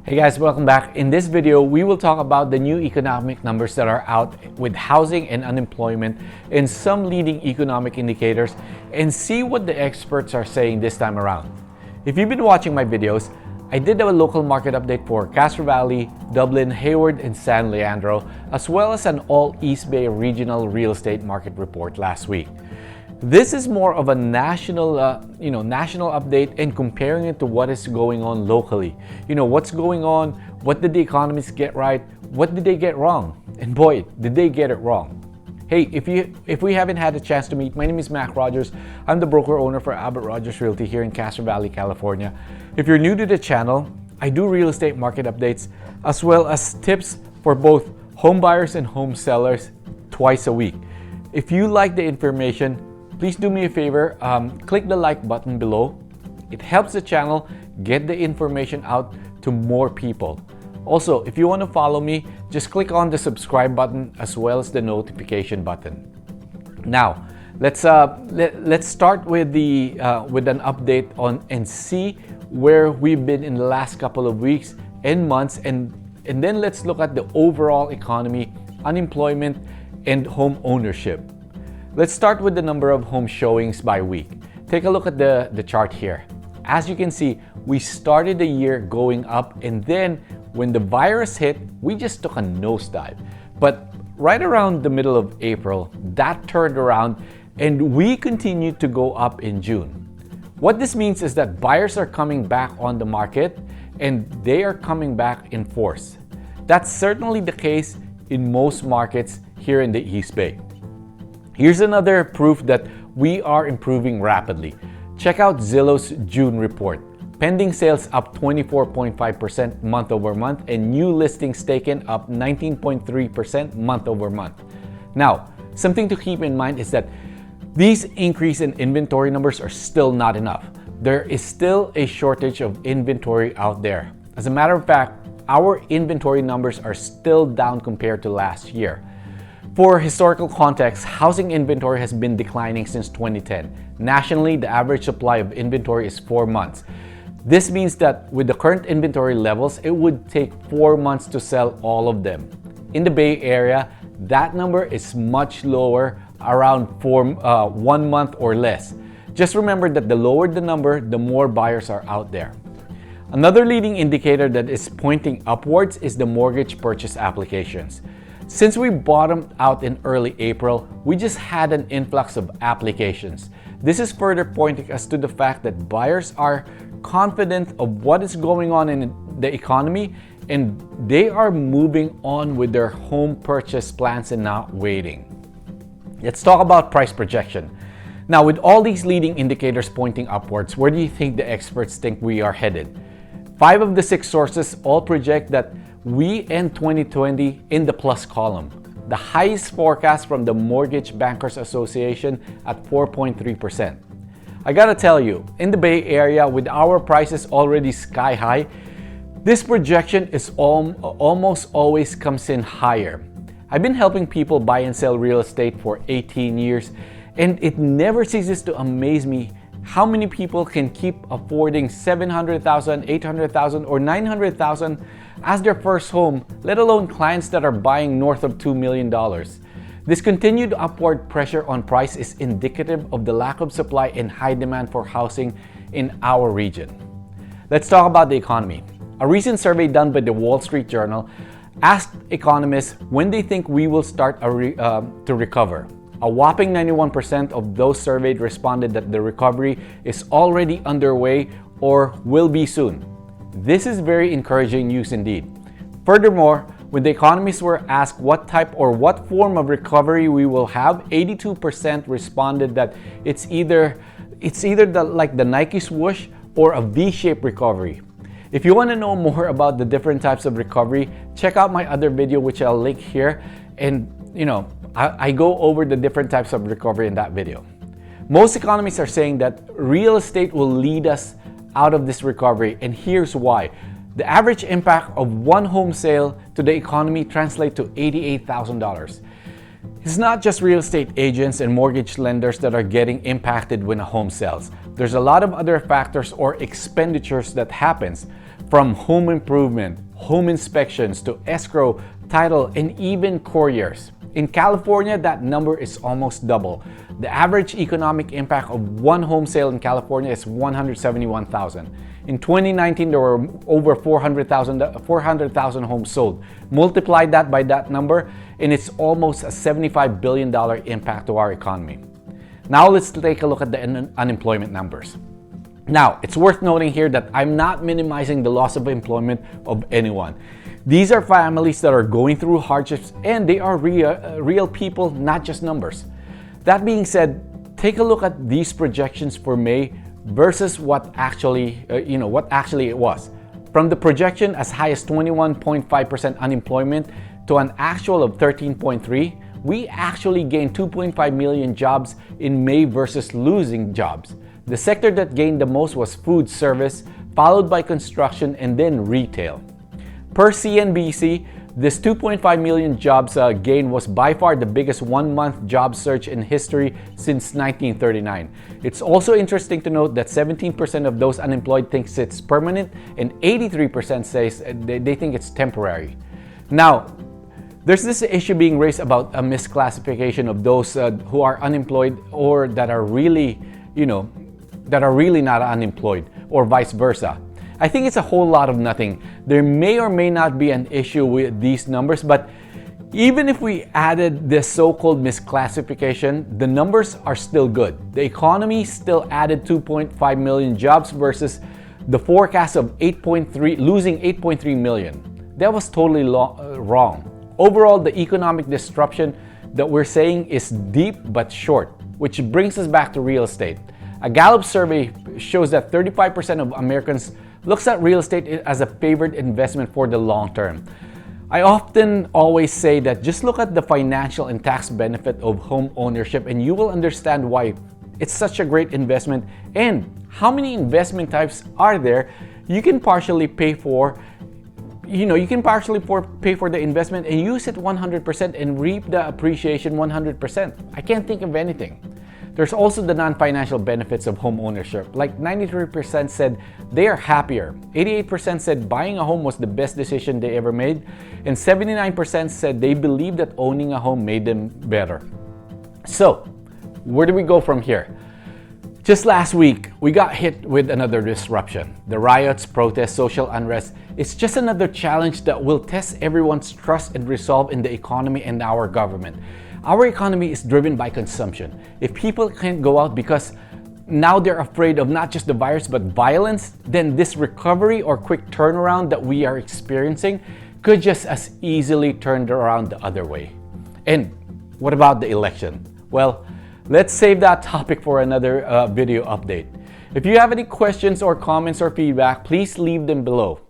Hey guys, welcome back. In this video, we will talk about the new economic numbers that are out with housing and unemployment and some leading economic indicators and see what the experts are saying this time around. If you've been watching my videos, I did a local market update for Castro Valley, Dublin, Hayward, and San Leandro, as well as an all East Bay regional real estate market report last week. This is more of a national update and comparing it to what is going on locally. What's going on, what did the economists get right, what did they get wrong? And boy, did they get it wrong. Hey, if we haven't had a chance to meet, my name is Mac Rogers. I'm the broker owner for Abbott Rogers Realty here in Castro Valley, California. If you're new to the channel, I do real estate market updates as well as tips for both home buyers and home sellers twice a week. If you like the information, please do me a favor, click the like button below. It helps the channel get the information out to more people. Also, if you want to follow me, just click on the subscribe button as well as the notification button. Now, let's start with an update on and see where we've been in the last couple of weeks and months, and then let's look at the overall economy, unemployment, and home ownership. Let's start with the number of home showings by week. Take a look at the chart here. As you can see, we started the year going up, and then when the virus hit, we just took a nosedive. But right around the middle of April, that turned around and we continued to go up in June. What this means is that buyers are coming back on the market and they are coming back in force. That's certainly the case in most markets here in the East Bay. Here's another proof that we are improving rapidly. Check out Zillow's June report. Pending sales up 24.5% month over month and new listings taken up 19.3% month over month. Now, something to keep in mind is that these increase in inventory numbers are still not enough. There is still a shortage of inventory out there. As a matter of fact, our inventory numbers are still down compared to last year. For historical context, housing inventory has been declining since 2010. Nationally, the average supply of inventory is 4 months. This means that with the current inventory levels, it would take 4 months to sell all of them. In the Bay Area, that number is much lower, around 1 month or less. Just remember that the lower the number, the more buyers are out there. Another leading indicator that is pointing upwards is the mortgage purchase applications. Since we bottomed out in early April, we just had an influx of applications. This is further pointing us to the fact that buyers are confident of what is going on in the economy and they are moving on with their home purchase plans and not waiting. Let's talk about price projection. Now, with all these leading indicators pointing upwards, where do you think the experts think we are headed? 5 of the 6 sources all project that we end 2020 in the plus column. The highest forecast from the Mortgage Bankers Association at 4.3%. I gotta tell you, in the Bay Area, with our prices already sky high, this projection is almost always comes in higher. I've been helping people buy and sell real estate for 18 years, and it never ceases to amaze me how many people can keep affording $700,000, $800,000, or $900,000 as their first home, let alone clients that are buying north of $2 million. This continued upward pressure on price is indicative of the lack of supply and high demand for housing in our region. Let's talk about the economy. A recent survey done by the Wall Street Journal asked economists when they think we will start to recover. A whopping 91% of those surveyed responded that the recovery is already underway or will be soon. This is very encouraging news indeed. Furthermore, when the economists were asked what type or what form of recovery we will have, 82% responded that it's either like the Nike swoosh or a V-shaped recovery. If you want to know more about the different types of recovery, check out my other video which I'll link here, and I go over the different types of recovery in that video. Most economists are saying that real estate will lead us out of this recovery, and here's why. The average impact of one home sale to the economy translates to $88,000. It's not just real estate agents and mortgage lenders that are getting impacted when a home sells. There's a lot of other factors or expenditures that happens. from home improvement, home inspections to escrow, title, and even couriers. In California, that number is almost double. The average economic impact of one home sale in California is 171,000. In 2019, there were over 400,000 homes sold. Multiply that by that number, and it's almost a $75 billion impact to our economy. Now let's take a look at the unemployment numbers. Now, it's worth noting here that I'm not minimizing the loss of employment of anyone. These are families that are going through hardships, and they are real people, not just numbers. That being said, take a look at these projections for May versus what actually it was. From the projection as high as 21.5% unemployment to an actual of 13.3%, we actually gained 2.5 million jobs in May versus losing jobs. The sector that gained the most was food service, followed by construction and then retail. Per CNBC, this 2.5 million jobs gain was by far the biggest one-month job surge in history since 1939. It's also interesting to note that 17% of those unemployed thinks it's permanent and 83% says they think it's temporary. Now, there's this issue being raised about a misclassification of those who are unemployed or that are really not unemployed, or vice versa. I think it's a whole lot of nothing. There may or may not be an issue with these numbers, but even if we added this so-called misclassification, the numbers are still good. The economy still added 2.5 million jobs versus the forecast of losing 8.3 million. That was totally wrong. Overall, the economic disruption that we're saying is deep but short, which brings us back to real estate. A Gallup survey shows that 35% of Americans looks at real estate as a favored investment for the long term. I often always say that just look at the financial and tax benefit of home ownership and you will understand why it's such a great investment and how many investment types are there you can partially pay for. Pay for the investment and use it 100% and reap the appreciation 100%. I can't think of anything. There's also the non-financial benefits of home ownership. Like 93% said they are happier, 88% said buying a home was the best decision they ever made, and 79% said they believe that owning a home made them better. So, where do we go from here? Just last week, we got hit with another disruption. The riots, protests, social unrest. It's just another challenge that will test everyone's trust and resolve in the economy and our government. Our economy is driven by consumption. If people can't go out because now they're afraid of not just the virus but violence, then this recovery or quick turnaround that we are experiencing could just as easily turn around the other way. And what about the election? Well, let's save that topic for another video update. If you have any questions or comments or feedback, please leave them below.